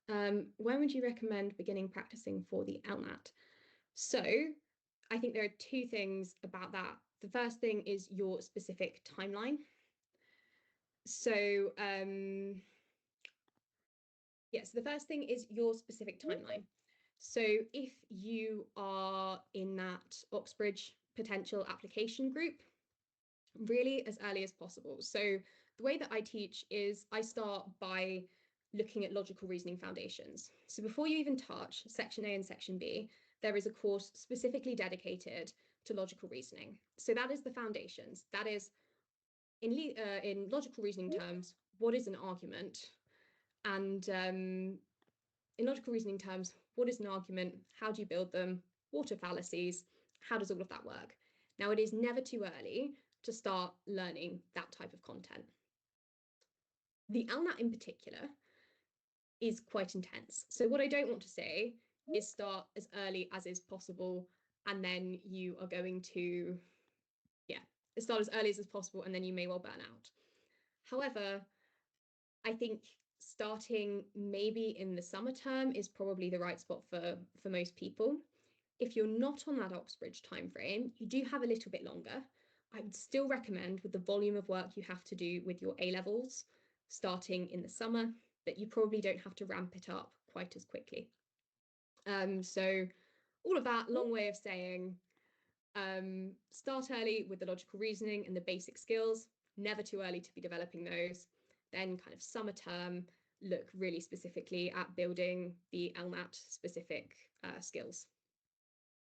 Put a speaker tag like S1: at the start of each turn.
S1: When would you recommend beginning practicing for the LNAT? So I think there are two things about that. The first thing is your specific timeline. So yes, the first thing is your specific timeline. So if you are in that Oxbridge potential application group, really as early as possible. So the way that I teach is I start by looking at logical reasoning foundations. So before you even touch section A and section B, there is a course specifically dedicated to logical reasoning. So that is the foundations. That is, in logical reasoning terms, what is an argument? And in logical reasoning terms, what is an argument? How do you build them? What are fallacies? How does all of that work? Now, it is never too early to start learning that type of content. The LNAT in particular is quite intense. So what I don't want to say is start as early as is possible, and then you are going to, start as early as possible, and then you may well burn out. However, I think starting maybe in the summer term is probably the right spot for most people. If you're not on that Oxbridge timeframe, you do have a little bit longer. I would still recommend, with the volume of work you have to do with your A-levels, starting in the summer, but you probably don't have to ramp it up quite as quickly. So all of that, long way of saying, start early with the logical reasoning and the basic skills, never too early to be developing those. Then kind of summer term, look really specifically at building the LNAT specific skills.